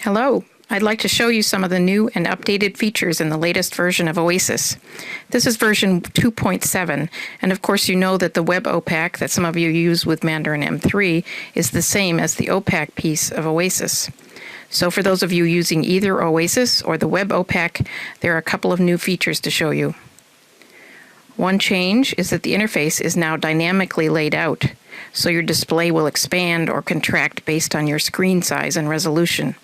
Hello, I'd like to show you some of the new and updated features in the latest version of Oasis. This is version 2.7, and of course you know that the web OPAC that some of you use with Mandarin M3 is the same as the OPAC piece of Oasis. So for those of you using either Oasis or the web OPAC, there are a couple of new features to show you. One change is that the interface is now dynamically laid out, so your display will expand or contract based on your screen size and resolution.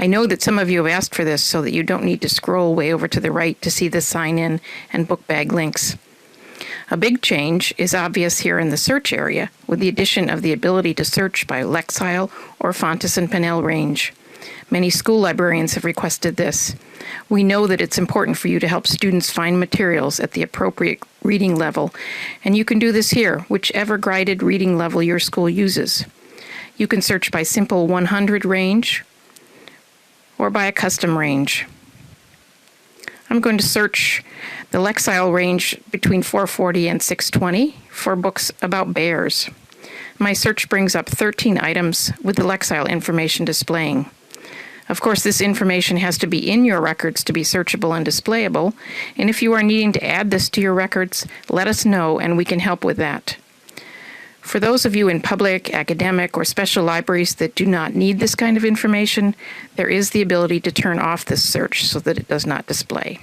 I know that some of you have asked for this so that you don't need to scroll way over to the right to see the sign-in and book bag links. A big change is obvious here in the search area with the addition of the ability to search by Lexile or Fontes and Pinnell range. Many school librarians have requested this. We know that it's important for you to help students find materials at the appropriate reading level, and you can do this here, whichever guided reading level your school uses. You can search by simple 100 range or by a custom range. I'm going to search the Lexile range between 440 and 620 for books about bears. My search brings up 13 items with the Lexile information displaying. Of course, this information has to be in your records to be searchable and displayable, and if you are needing to add this to your records, let us know and we can help with that. For those of you in public, academic, or special libraries that do not need this kind of information, there is the ability to turn off this search so that it does not display.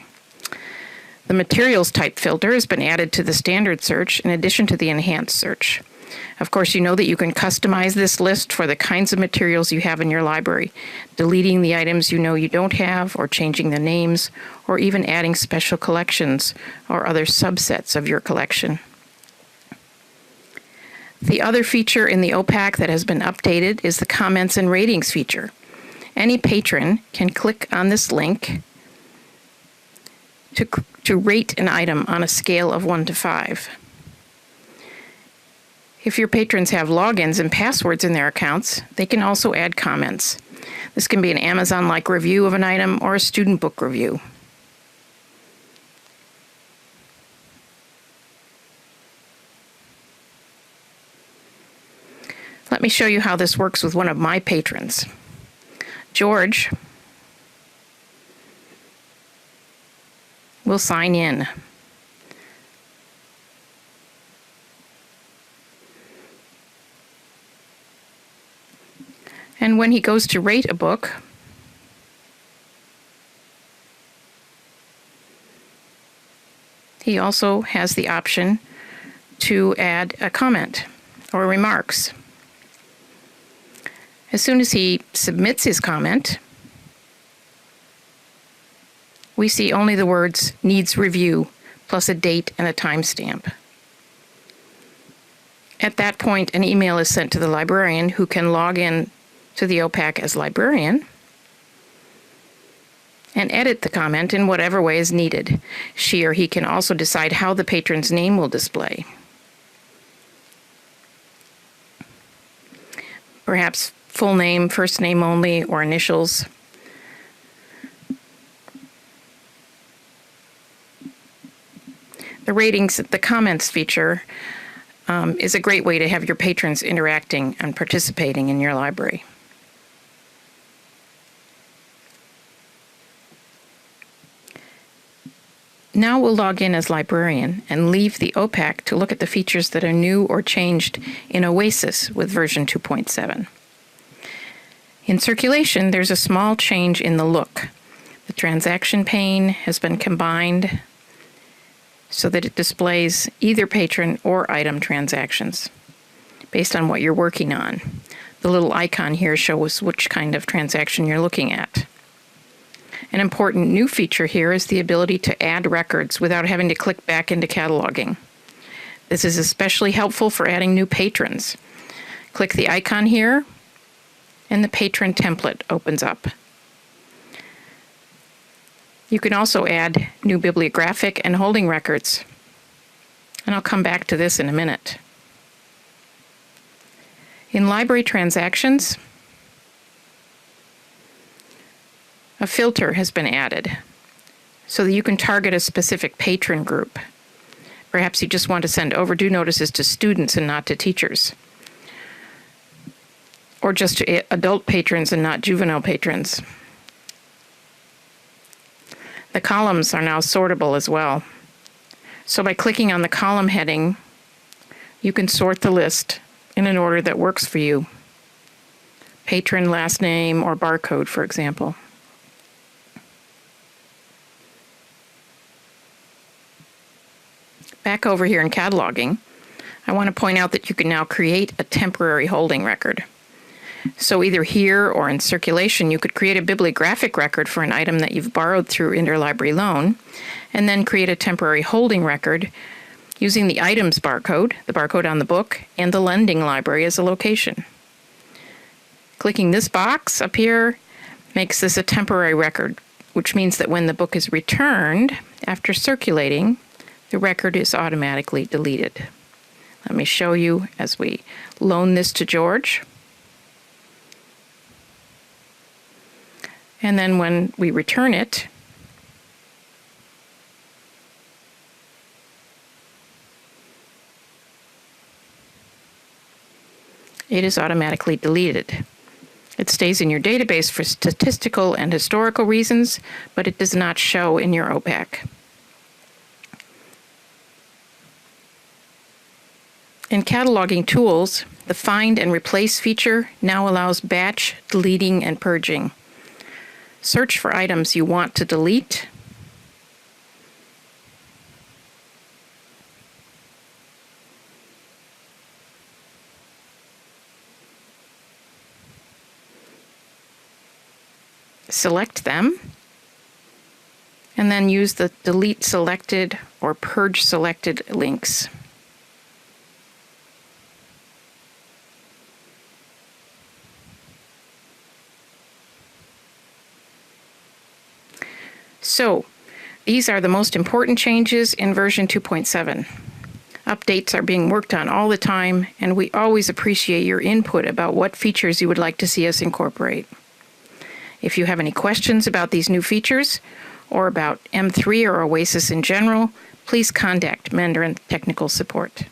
The materials type filter has been added to the standard search in addition to the enhanced search. Of course, you know that you can customize this list for the kinds of materials you have in your library, deleting the items you know you don't have, or changing the names, or even adding special collections or other subsets of your collection. The other feature in the OPAC that has been updated is the comments and ratings feature. Any patron can click on this link to rate an item on a scale of 1 to 5. If your patrons have logins and passwords in their accounts, they can also add comments. This can be an Amazon-like review of an item or a student book review. Let me show you how this works with one of my patrons. George will sign in. And when he goes to rate a book, he also has the option to add a comment or remarks. As soon as he submits his comment, we see only the words "needs review" plus a date and a timestamp. At that point, an email is sent to the librarian, who can log in to the OPAC as librarian and edit the comment in whatever way is needed. She or he can also decide how the patron's name will display. Perhaps full name, first name only, or initials. The ratings, the comments feature is a great way to have your patrons interacting and participating in your library. Now we'll log in as librarian and leave the OPAC to look at the features that are new or changed in Oasis with version 2.7. In circulation, there's a small change in the look. The transaction pane has been combined so that it displays either patron or item transactions based on what you're working on. The little icon here shows which kind of transaction you're looking at. An important new feature here is the ability to add records without having to click back into cataloging. This is especially helpful for adding new patrons. Click the icon here, and the patron template opens up. You can also add new bibliographic and holding records, and I'll come back to this in a minute. In library transactions, a filter has been added so that you can target a specific patron group. Perhaps you just want to send overdue notices to students and not to teachers. or just adult patrons and not juvenile patrons. The columns are now sortable as well. So by clicking on the column heading, you can sort the list in an order that works for you. Patron, last name, or barcode, for example. Back over here in cataloging, I want to point out that you can now create a temporary holding record. So either here or in circulation, you could create a bibliographic record for an item that you've borrowed through interlibrary loan, and then create a temporary holding record using the item's barcode, the barcode on the book, and the lending library as a location. Clicking this box up here makes this a temporary record, which means that when the book is returned after circulating, the record is automatically deleted. Let me show you as we loan this to George. And then when we return it, it is automatically deleted. It stays in your database for statistical and historical reasons, but it does not show in your OPAC. In cataloging tools, the Find and Replace feature now allows batch deleting and purging. Search for items you want to delete. Select them, and then use the delete selected or purge selected links. So, these are the most important changes in version 2.7. Updates are being worked on all the time, and we always appreciate your input about what features you would like to see us incorporate. If you have any questions about these new features, or about M3 or Oasis in general, please contact Mandarin Technical Support.